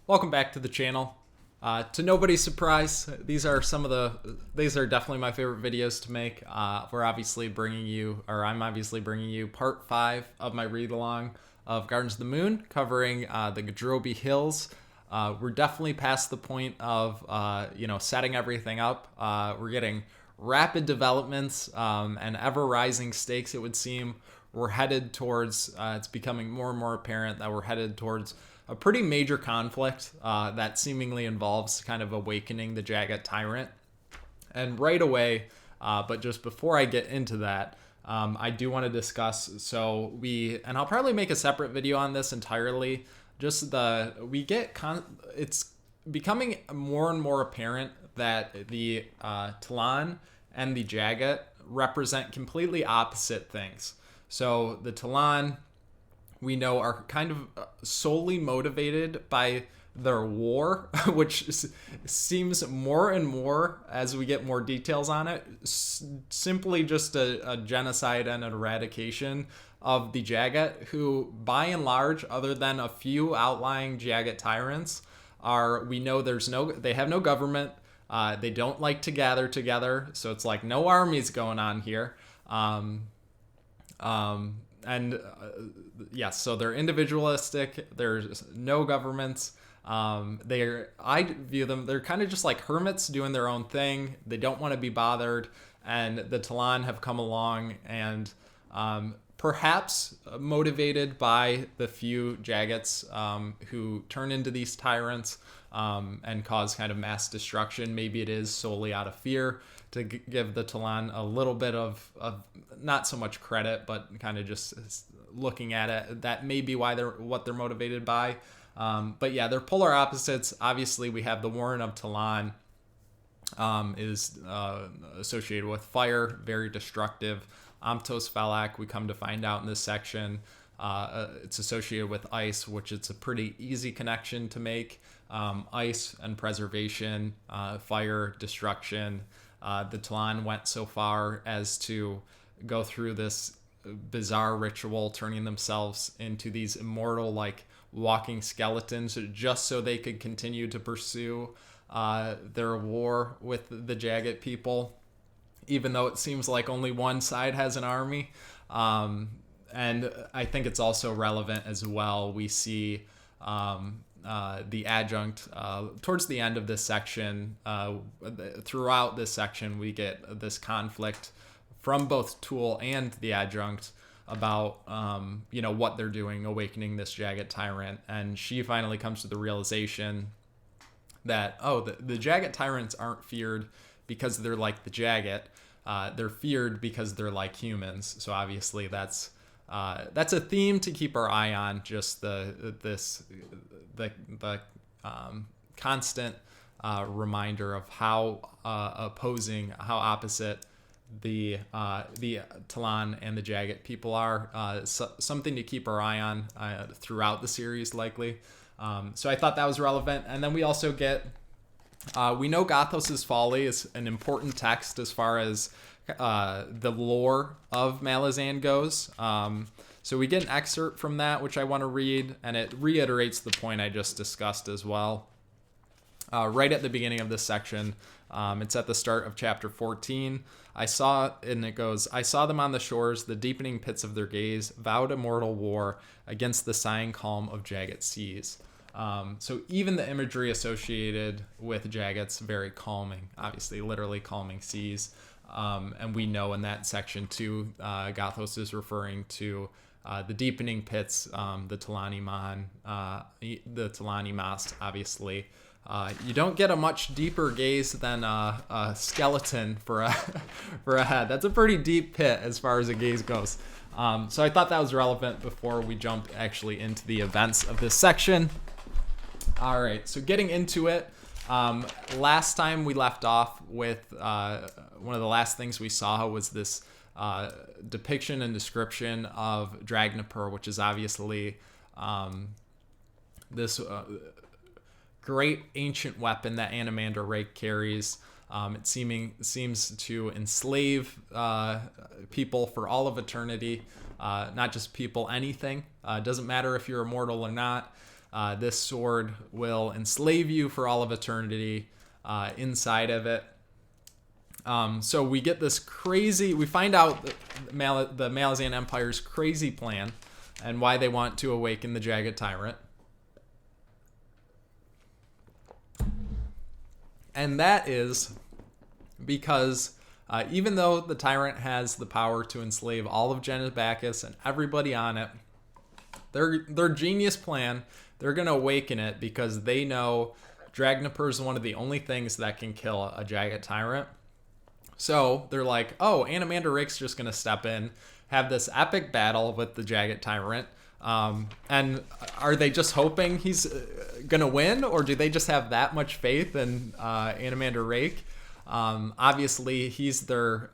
Welcome back to the channel. To nobody's surprise, these are definitely my favorite videos to make. I'm obviously bringing you part 5 of my read along of Gardens of the Moon, covering the Gadrobi Hills. We're definitely past the point of setting everything up. We're getting rapid developments and ever rising stakes. It would seem we're headed towards. It's becoming more and more apparent that we're headed towards a pretty major conflict that seemingly involves kind of awakening the Jagged Tyrant. And right away, but just before I get into that, I do want to discuss. And I'll probably make a separate video on this entirely. It's becoming more and more apparent that the Talon and the Jagged represent completely opposite things. So the Talon, we know, are kind of solely motivated by their war, which seems more and more, as we get more details on it, simply just a genocide and an eradication of the Jagged, who by and large, other than a few outlying Jagged tyrants, they have no government. They don't like to gather together, so it's like no armies going on here. So they're individualistic. There's no governments. I view them, they're kind of just like hermits doing their own thing. They don't want to be bothered. And the Talon have come along and perhaps motivated by the few Jaggeds who turn into these tyrants and cause kind of mass destruction. Maybe it is solely out of fear, to give the Talon a little bit of not so much credit, but kind of just looking at it, that may be what they're motivated by. But yeah, they're polar opposites. Obviously, we have the Warren of Talon is associated with fire, very destructive. Amtos Falak, we come to find out in this section, it's associated with ice, which it's a pretty easy connection to make. Ice and preservation, fire, destruction. The Talon went so far as to go through this bizarre ritual, turning themselves into these immortal, like, walking skeletons, just so they could continue to pursue their war with the Jagged people, even though it seems like only one side has an army. And I think it's also relevant as well. We see the adjunct towards the end of this section. Throughout this section, we get this conflict from both Tool and the adjunct about what they're doing, awakening this Jagged Tyrant. And she finally comes to the realization that the Jagged Tyrants aren't feared because they're like the Jagged. They're feared because they're like humans. So obviously that's a theme to keep our eye on. Just the constant reminder of how opposite the Talon and the Jagged people are. Something to keep our eye on throughout the series, likely. So I thought that was relevant. And then we also get, we know Gothos' Folly is an important text as far as the lore of Malazan goes. So we get an excerpt from that, which I want to read, and it reiterates the point I just discussed as well. Right at the beginning of this section, it's at the start of chapter 14. I saw them on the shores, the deepening pits of their gaze, vowed immortal war against the sighing calm of jagged seas. So even the imagery associated with Jagged's very calming, obviously literally calming seas. And we know in that section too, Gothos is referring to the deepening pits, the Talani the Talani Mast, obviously. You don't get a much deeper gaze than a skeleton for a head. That's a pretty deep pit as far as a gaze goes. So I thought that was relevant before we jump actually into the events of this section. All right, so getting into it, last time we left off with one of the last things we saw was this depiction and description of Dragnapur, which is obviously this great ancient weapon that Animander Rake carries. It seems to enslave people for all of eternity, not just people, anything. It doesn't matter if you're immortal or not. This sword will enslave you for all of eternity inside of it. So we get this crazy, we find out the Malazan Empire's crazy plan and why they want to awaken the Jagged Tyrant. And that is because even though the Tyrant has the power to enslave all of Genebacus and everybody on it, their genius plan, they're going to awaken it because they know Dragnipur is one of the only things that can kill a Jagged Tyrant. So they're like, oh, Animander Rake's just going to step in, have this epic battle with the Jagged Tyrant. And are they just hoping he's going to win, or do they just have that much faith in Animander Rake? Obviously, he's their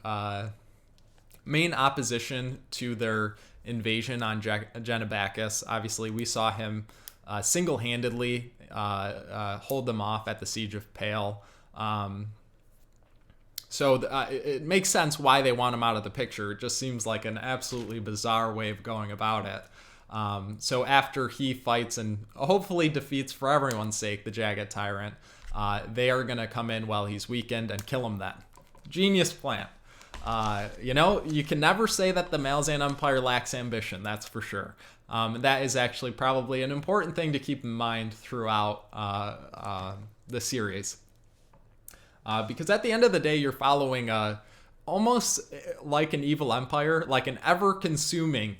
main opposition to their invasion on Genebacus. Obviously, we saw him single-handedly hold them off at the Siege of Pale. So it makes sense why they want him out of the picture. It just seems like an absolutely bizarre way of going about it. So after he fights and hopefully defeats, for everyone's sake, the Jagged Tyrant, they are going to come in while he's weakened and kill him then. Genius plan. You can never say that the Malazan Empire lacks ambition, that's for sure. That is actually probably an important thing to keep in mind throughout the series. Because at the end of the day, you're following almost like an evil empire, like an ever-consuming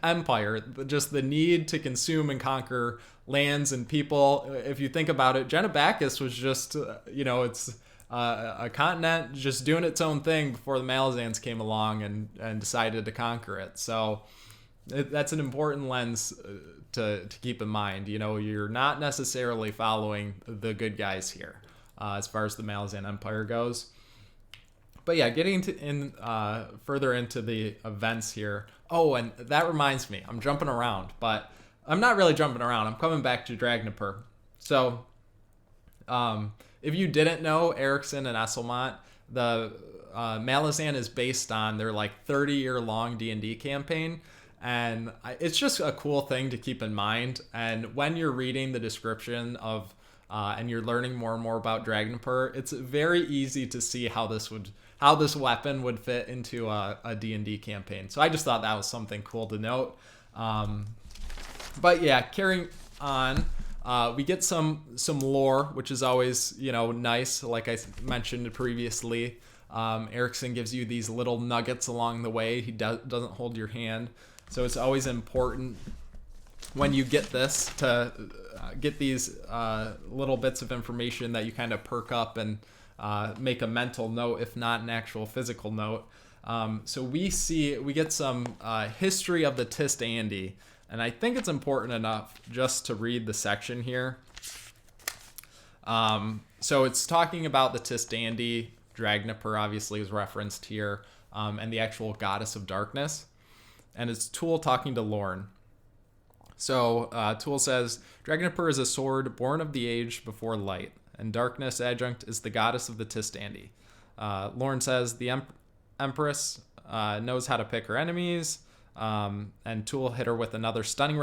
empire. Just the need to consume and conquer lands and people. If you think about it, Genebacus was just, it's a continent just doing its own thing before the Malazans came along and decided to conquer it. So that's an important lens to keep in mind. You're not necessarily following the good guys here. As far as the Malazan Empire goes. But yeah, getting further into the events here. Oh, and that reminds me, I'm jumping around, but I'm not really jumping around. I'm coming back to Dragnipur. So, if you didn't know Erickson and Esselmont, the Malazan is based on their 30-year-long D&D campaign. And it's just a cool thing to keep in mind. And when you're reading the description of and you're learning more and more about Dragnipur, it's very easy to see how this weapon would fit into a D&D campaign. So I just thought that was something cool to note. But yeah, carrying on, we get some lore, which is always nice. Like I mentioned previously, Erickson gives you these little nuggets along the way. He doesn't hold your hand, so it's always important when you get this to get these little bits of information that you kind of perk up and make a mental note, if not an actual physical note. So we get some history of the Tist-Andi, and I think it's important enough just to read the section here. So it's talking about the Tist-Andi. Dragnipur obviously is referenced here, and the actual goddess of darkness. And it's Tool talking to Lorne. So Tool says, Dragnipur is a sword born of the age before light, and darkness adjunct is the goddess of the Tist-Andi. Lorne says, the Empress knows how to pick her enemies, and Tool hit her with another stunning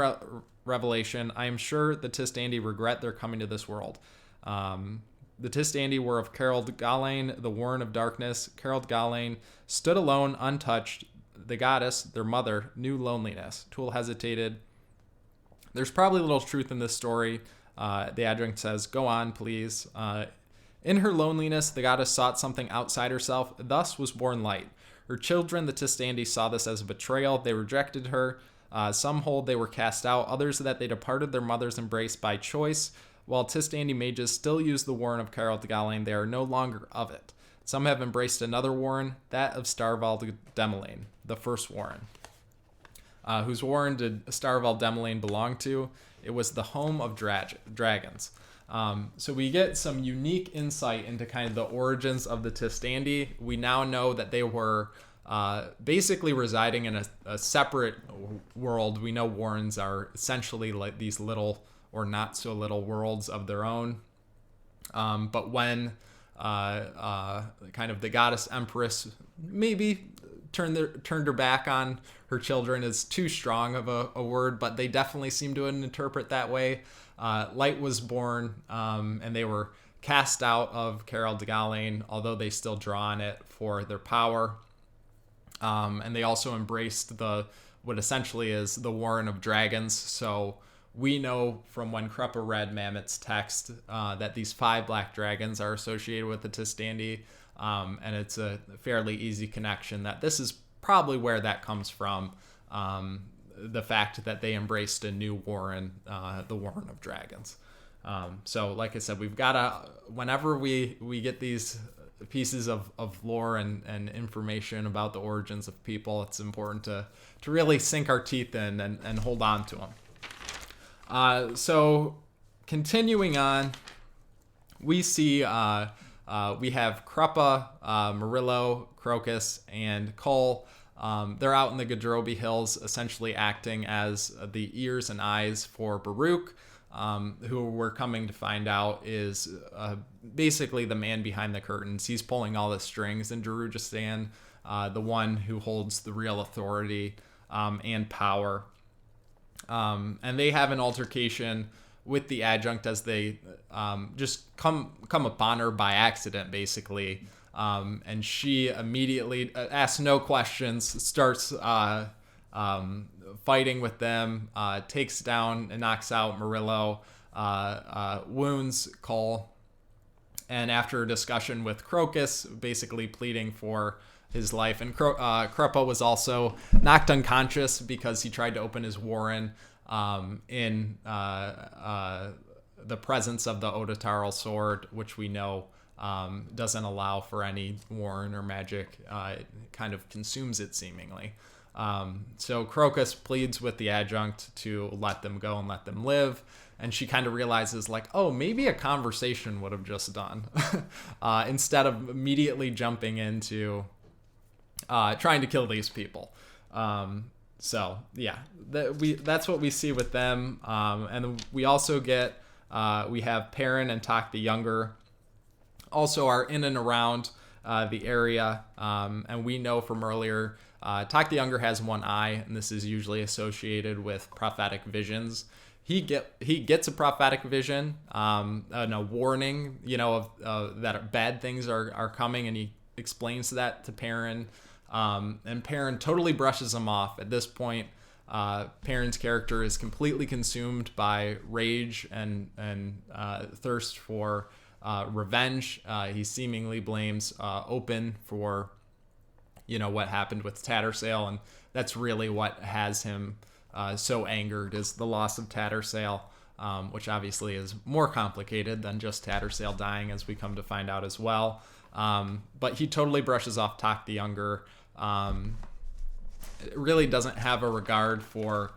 revelation. I am sure the Tist-Andi regret their coming to this world. The Tist-Andi were of Carald Galain, the Warren of Darkness. Carald Galain stood alone, untouched. The goddess, their mother, knew loneliness. Tool hesitated. There's probably little truth in this story. The adjunct says, go on, please. In her loneliness, the goddess sought something outside herself. Thus was born light. Her children, the Tist-Andi, saw this as a betrayal. They rejected her. Some hold they were cast out. Others that they departed their mother's embrace by choice. While Tist-Andi mages still use the Warren of Carald Galain, they are no longer of it. Some have embraced another Warren, that of Starval Demelaine, the first Warren. Whose Warren did Starval Demelaine belong to? It was the home of dragons. So we get some unique insight into kind of the origins of the Tist-Andi. We now know that they were basically residing in a separate world. We know Warrens are essentially like these little or not so little worlds of their own. But when kind of the goddess Empress maybe turned her back on her children is too strong of a word, but they definitely seem to interpret that way. Light was born, and they were cast out of Caral de Galen, although they still draw on it for their power. And they also embraced what essentially is the Warren of Dragons. So we know from when Kruppa read Mammoth's text that these 5 black dragons are associated with the Tistandi, and it's a fairly easy connection that this is probably where that comes from, the fact that they embraced a new Warren, the Warren of Dragons. So like I said, we've got to, whenever we get these pieces of lore and information about the origins of people, it's important to really sink our teeth in and hold on to them. So continuing on, we see we have Kruppa, Murillo, Crocus, and Cole. They're out in the Gadrobi Hills, essentially acting as the ears and eyes for Baruch, who we're coming to find out is basically the man behind the curtains. He's pulling all the strings in Darujhistan, the one who holds the real authority and power. And they have an altercation with the adjunct as they just come upon her by accident, basically. And she immediately asks no questions, starts fighting with them, takes down and knocks out Murillo, wounds Cole, and after a discussion with Crocus, basically pleading for his life. And Kruppa was also knocked unconscious because he tried to open his warren in the presence of the Odotaral sword, which we know doesn't allow for any warren or magic. It kind of consumes it seemingly. So Crocus pleads with the adjunct to let them go and let them live. And she kind of realizes, like, oh, maybe a conversation would have just done instead of immediately jumping into trying to kill these people. So yeah, that's what we see with them. And we also get, we have Perrin and Tak the Younger also are in and around the area. And we know from earlier, Tak the Younger has one eye, and this is usually associated with prophetic visions. He gets a prophetic vision, and a warning, of that bad things are coming, and he explains that to Perrin. And Perrin totally brushes him off. At this point, Perrin's character is completely consumed by rage and thirst for revenge. He seemingly blames Open for what happened with Tattersail, and that's really what has him so angered, is the loss of Tattersail, which obviously is more complicated than just Tattersail dying, as we come to find out as well. But he totally brushes off Tak the Younger. It really doesn't have a regard for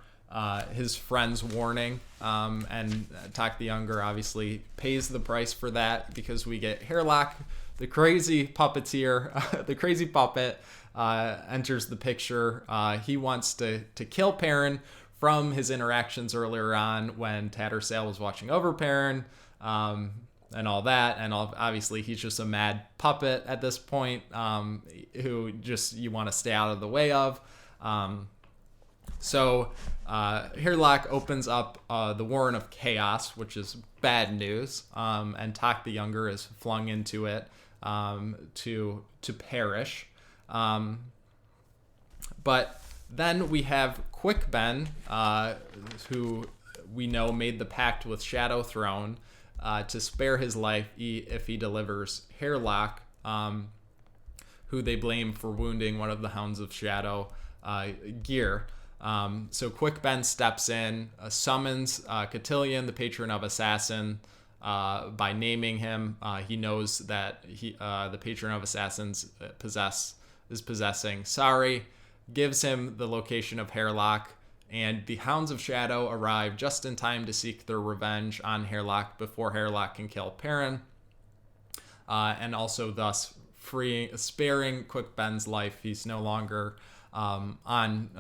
his friend's warning, and Tak the Younger obviously pays the price for that, because we get Hairlock, the crazy puppeteer, the crazy puppet, enters the picture. He wants to kill Perrin from his interactions earlier on when Tattersail was watching over Perrin, and all that. And obviously he's just a mad puppet at this point, who just you want to stay out of the way of. So Hairlock opens up the Warren of Chaos, which is bad news, and Tak the Younger is flung into it to perish. But then we have Quick Ben, who we know made the pact with Shadow Throne to spare his life if he delivers Hairlock, who they blame for wounding one of the Hounds of Shadow, Gear. So Quick Ben steps in, summons Cotillion, the patron of Assassin, by naming him. He knows that the patron of Assassins is possessing Sari, gives him the location of Hairlock, and the Hounds of Shadow arrive just in time to seek their revenge on Hairlock before Hairlock can kill Perrin, and also thus sparing Quick Ben's life. He's no longer on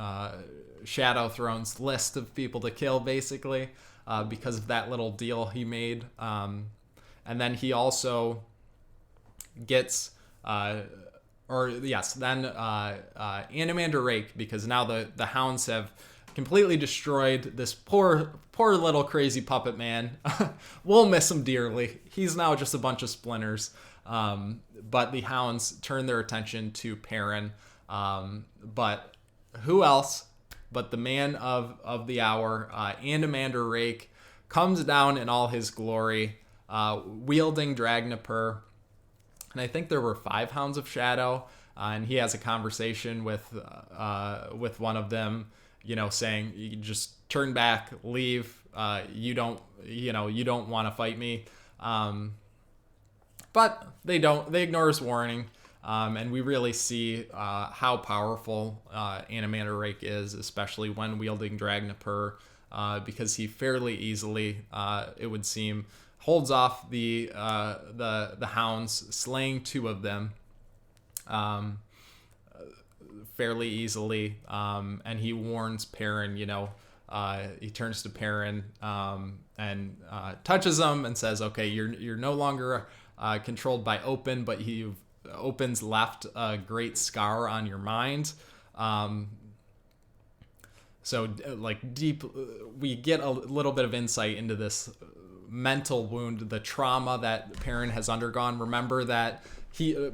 Shadow Throne's list of people to kill, basically, because of that little deal he made. And then he also gets, Animander Rake, because now the hounds have completely destroyed this poor little crazy puppet man. We'll miss him dearly. He's now just a bunch of splinters. But the hounds turn their attention to Perrin. But who else but the man of the hour, Animander Rake, comes down in all his glory, wielding Dragnapur. And I think there were 5 Hounds of Shadow, and he has a conversation with one of them, saying, "You just turn back, leave. You don't want to fight me." But they don't. They ignore his warning, and we really see how powerful Animander Rake is, especially when wielding Dragnapur, because he fairly easily, it would seem, holds off the hounds, slaying 2 of them fairly easily, and he warns Perrin. He turns to Perrin and touches him and says, "Okay, you're no longer controlled by Open, but Open's left a great scar on your mind." So deep, we get a little bit of insight into this mental wound, the trauma that Perrin has undergone. Remember that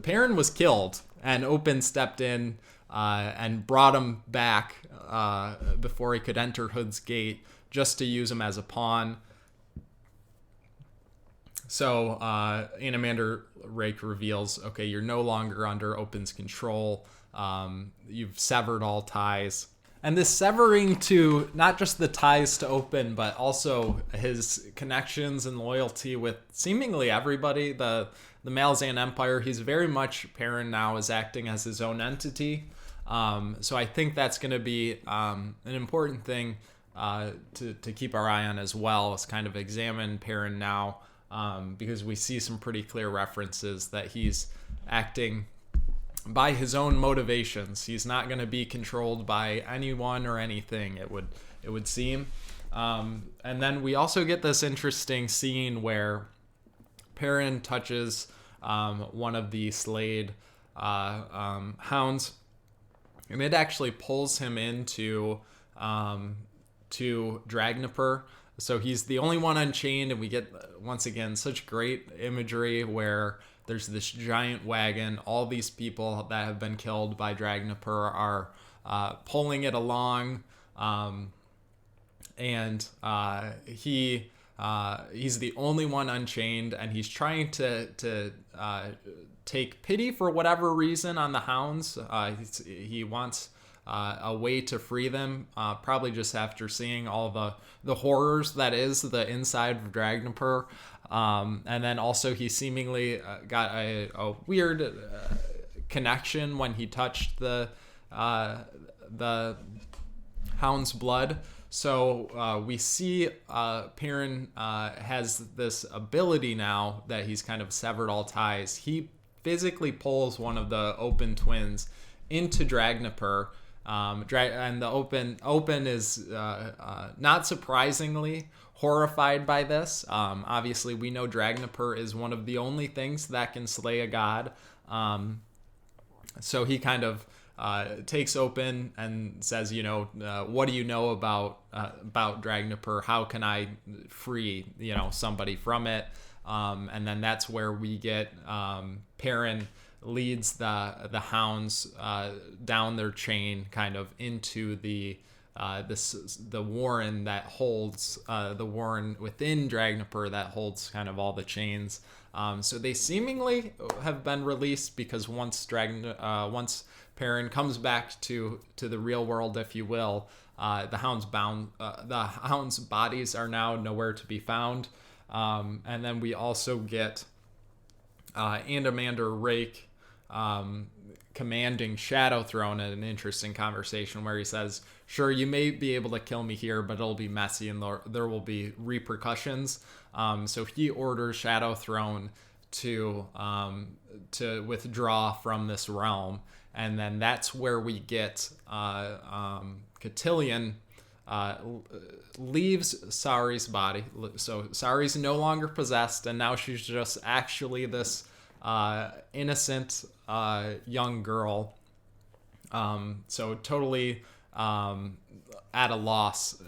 Perrin was killed, and Open stepped in and brought him back before he could enter Hood's Gate, just to use him as a pawn. So Animander Rake reveals, okay, you're no longer under Open's control. You've severed all ties. And this severing to not just the ties to Open, but also his connections and loyalty with seemingly everybody, the Malazan Empire. He's very much, Perrin now is acting as his own entity. So I think that's going to be an important thing to keep our eye on as well, is kind of examine Perrin now, because we see some pretty clear references that he's acting by his own motivations. He's not going to be controlled by anyone or anything, it would seem. And then we also get this interesting scene where Perrin touches one of the slayed hounds, and it actually pulls him into to Dragnapur. So he's the only one unchained, and we get, once again, such great imagery where there's this giant wagon. All these people that have been killed by Dragnapur are pulling it along, and he's the only one unchained, and he's trying to take pity for whatever reason on the hounds. He wants a way to free them, probably just after seeing all the horrors that is the inside of Dragnapur. And then also he seemingly got a weird connection when he touched the hound's blood. So we see Perrin has this ability now that he's kind of severed all ties. He physically pulls one of the Open twins into Dragnapur. And the Open is not surprisingly horrified by this. Obviously, we know Dragnapur is one of the only things that can slay a god. So he kind of takes Open and says, what do you know about Dragnapur? How can I free somebody from it? And then that's where we get Perrin leads the hounds down their chain, kind of into the warren that holds the warren within Dragnapur that holds kind of all the chains. So they seemingly have been released, because once Perrin comes back to the real world, if you will, the hounds bodies are now nowhere to be found. And then we also get Animander Rake commanding Shadow Throne in an interesting conversation where he says, "Sure, you may be able to kill me here, but it'll be messy and there will be repercussions." So he orders Shadow Throne to withdraw from this realm, and then that's where we get Cotillion leaves Sari's body. So Sari's no longer possessed, and now she's just actually this innocent young girl. So totally at a loss,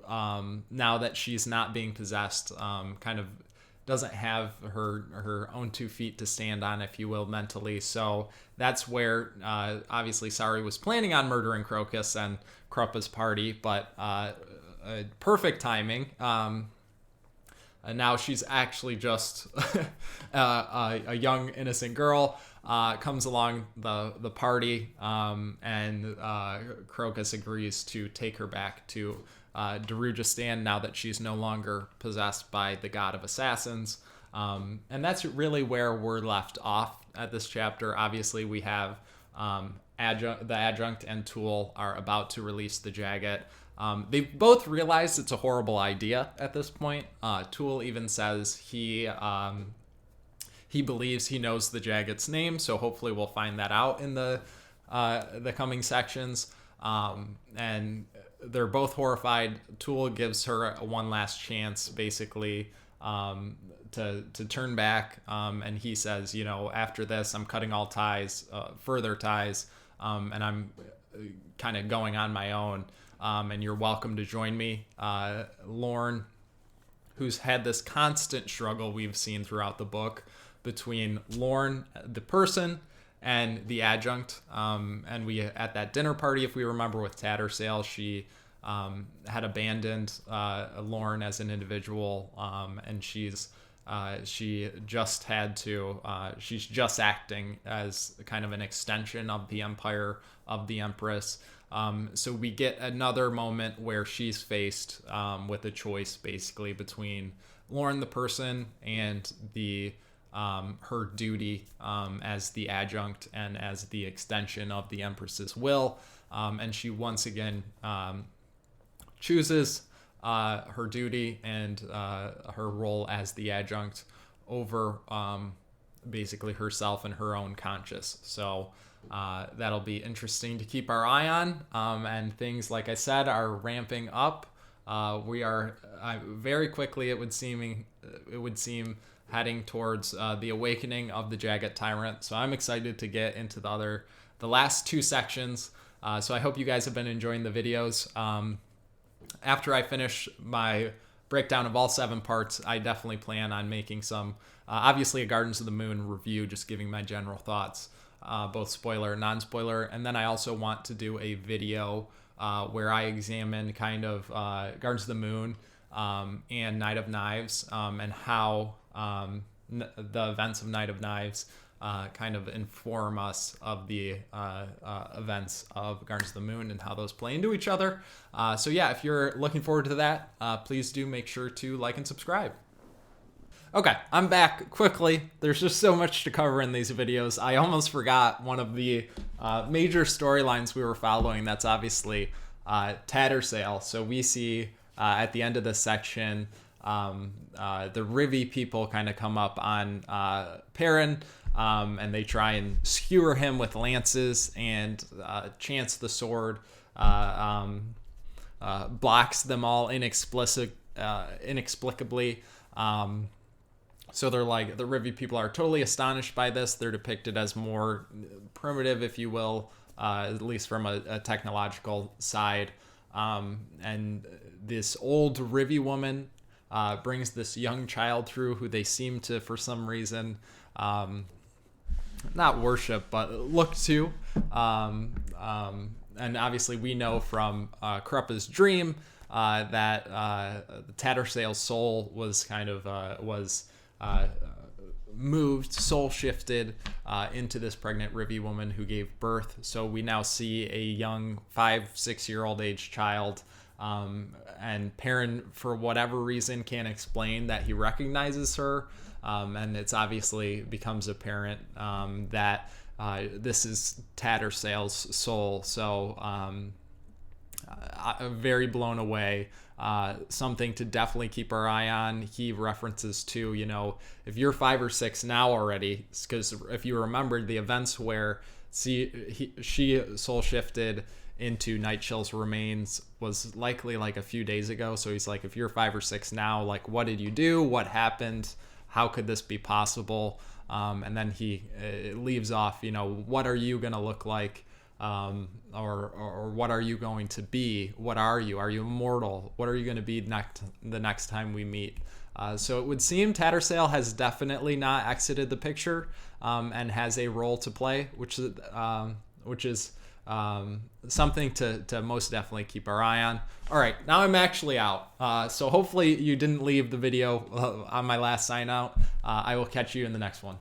now that she's not being possessed, kind of doesn't have her own 2 feet to stand on, if you will, mentally. So that's where obviously Sari was planning on murdering Crocus and Kruppa's party, but perfect timing. And now she's actually just a young innocent girl. Comes along the party, and Crocus agrees to take her back to Darujhistan now that she's no longer possessed by the god of assassins. And that's really where we're left off at this chapter. Obviously, we have the adjunct and Tool are about to release the Jagged. They've both realized it's a horrible idea at this point. Tool even says he believes he knows the Jagged's name, so hopefully we'll find that out in the coming sections. And they're both horrified. Tool gives her one last chance, basically, to turn back. And he says, after this, I'm cutting all ties, further ties, and I'm kind of going on my own. And you're welcome to join me. Lorne, who's had this constant struggle we've seen throughout the book between Lorne, the person, and the adjunct. And we, at that dinner party, if we remember with Tattersail, she had abandoned Lorne as an individual, and she's just acting as kind of an extension of the empire of the Empress. So we get another moment where she's faced with a choice, basically, between Lorne the person and her duty as the adjunct and as the extension of the Empress's will. And she once again chooses her duty and her role as the adjunct over basically herself and her own conscience. So that'll be interesting to keep our eye on. And things, like I said, are ramping up. We are very quickly, it would seem, heading towards the awakening of the Jagged Tyrant. So I'm excited to get into the last 2 sections. So I hope you guys have been enjoying the videos. After I finish my breakdown of all 7 parts, I definitely plan on making some, obviously a Gardens of the Moon review, just giving my general thoughts, both spoiler and non-spoiler. And then I also want to do a video where I examine kind of Gardens of the Moon and Night of Knives, and how the events of Night of Knives kind of inform us of the events of Gardens of the Moon and how those play into each other. So yeah, if you're looking forward to that, please do make sure to like and subscribe. Okay, I'm back quickly. There's just so much to cover in these videos. I almost forgot one of the major storylines we were following. That's obviously Tattersail. So we see at the end of this section, the Rivi people kind of come up on Perrin, and they try and skewer him with lances, and Chance the Sword blocks them all inexplicably. So they're like, the Rivi people are totally astonished by this. They're depicted as more primitive, if you will, at least from a technological side. And this old Rivi woman brings this young child through, who they seem to, for some reason, not worship, but look to. And obviously we know from Kruppa's dream that Tattersail's soul was kind of moved, soul shifted into this pregnant Rivi woman who gave birth. So we now see a young 5-6-year-old age child, and Perrin, for whatever reason, can't explain that he recognizes her, and it's obviously becomes apparent that this is Tattersail's soul. So I'm very blown away. Something to definitely keep our eye on. He references to, if you're 5 or 6 now already, because if you remember the events where she soul shifted into Nightshill's remains was likely like a few days ago. So he's like, if you're 5 or 6 now, like, what did you do? What happened? how could this be possible? And then he leaves off, what are you going to look like? Or what are you going to be? What are you? Are you immortal? What are you going to be the next time we meet? So it would seem Tattersall has definitely not exited the picture, and has a role to play, which is something to most definitely keep our eye on. All right, now I'm actually out. So hopefully you didn't leave the video on my last sign out. I will catch you in the next one.